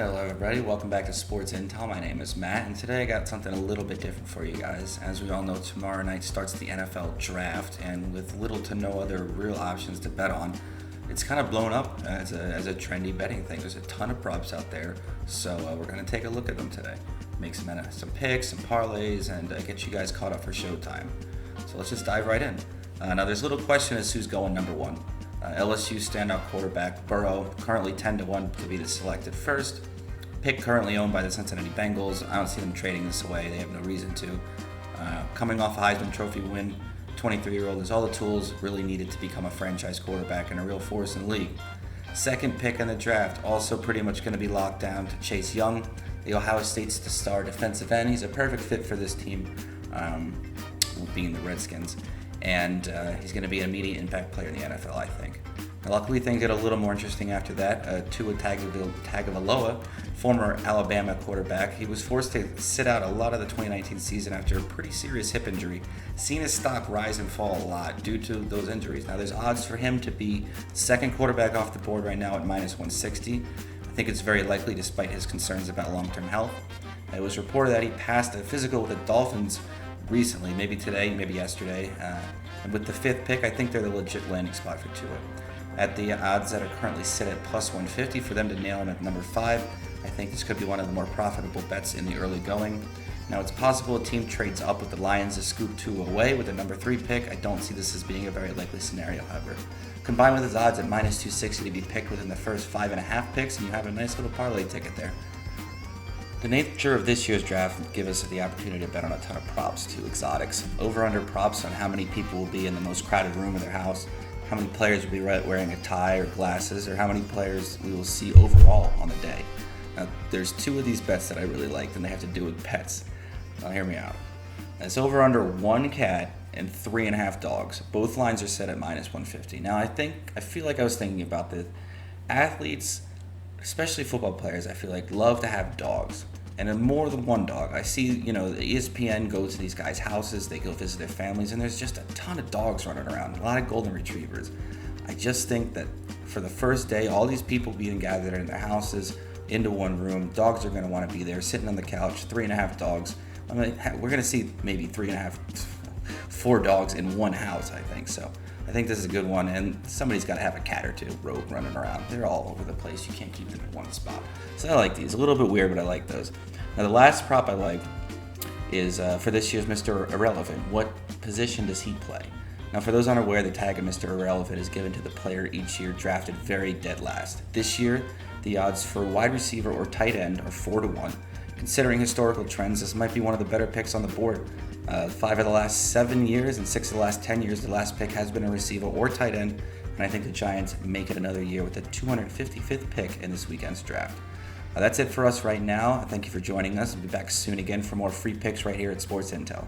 Hello everybody, welcome back to Sportsintel. My name is Matt, and today I got something a little bit different for you guys. As we all know, tomorrow night starts the NFL draft, and with little to no other real options to bet on, it's kind of blown up as a trendy betting thing. There's a ton of props out there, so we're going to take a look at them today. Make some picks, some parlays, and get you guys caught up for showtime. So let's just dive right in. Now there's a little question as who's going number one. LSU standout quarterback Burrow, currently 10-1 to be the selected first. Pick currently owned by the Cincinnati Bengals. I don't see them trading this away. They have no reason to. Coming off a Heisman Trophy win, 23-year-old has all the tools really needed to become a franchise quarterback and a real force in the league. Second pick in the draft, also pretty much going to be locked down to Chase Young, the Ohio State's star defensive end. He's a perfect fit for this team, being the Redskins. And he's going to be an immediate impact player in the NFL, I think. Now, luckily, things get a little more interesting after that. Tua Tagovailoa, former Alabama quarterback, he was forced to sit out a lot of the 2019 season after a pretty serious hip injury. Seen his stock rise and fall a lot due to those injuries. Now, there's odds for him to be second quarterback off the board right now at -160. I think it's very likely despite his concerns about long-term health. It was reported that he passed a physical with the Dolphins recently, maybe today, maybe yesterday. And with the fifth pick, I think they're the legit landing spot for Tua. At the odds that are currently sit at +150 for them to nail him at number 5, I think this could be one of the more profitable bets in the early going. Now, it's possible a team trades up with the Lions to scoop Tua away with the number 3 pick. I don't see this as being a very likely scenario, however. Combined with his odds at -260 to be picked within the first 5.5 picks, and you have a nice little parlay ticket there. The nature of this year's draft would give us the opportunity to bet on a ton of props too, exotics. Over-under props on how many people will be in the most crowded room of their house, how many players will be wearing a tie or glasses, or how many players we will see overall on the day. Now, there's 2 of these bets that I really liked, and they have to do with pets. Now, hear me out. It's over-under 1 cat and 3.5 dogs. Both lines are set at -150. Now, I feel like I was thinking about this. Athletes, especially football players, I feel like love to have dogs, and then more than one dog. I see, the ESPN goes to these guys' houses, they go visit their families, and there's just a ton of dogs running around, a lot of golden retrievers. I just think that for the first day, all these people being gathered in their houses into one room, dogs are going to want to be there, sitting on the couch, 3.5 dogs. We're going to see maybe 4 dogs in one house, I think so. I think this is a good one, and somebody's got to have a cat or 2 rogue running around. They're all over the place. You can't keep them in one spot. So I like these. A little bit weird, but I like those. Now, the last prop I like is for this year's Mr. Irrelevant. What position does he play? Now, for those unaware, the tag of Mr. Irrelevant is given to the player each year drafted very dead last. This year, the odds for wide receiver or tight end are 4-1. Considering historical trends, this might be one of the better picks on the board. 5 of the last 7 years and 6 of the last 10 years, the last pick has been a receiver or tight end, and I think the Giants make it another year with the 255th pick in this weekend's draft. That's it for us right now. Thank you for joining us. We'll be back soon again for more free picks right here at Sports Intel.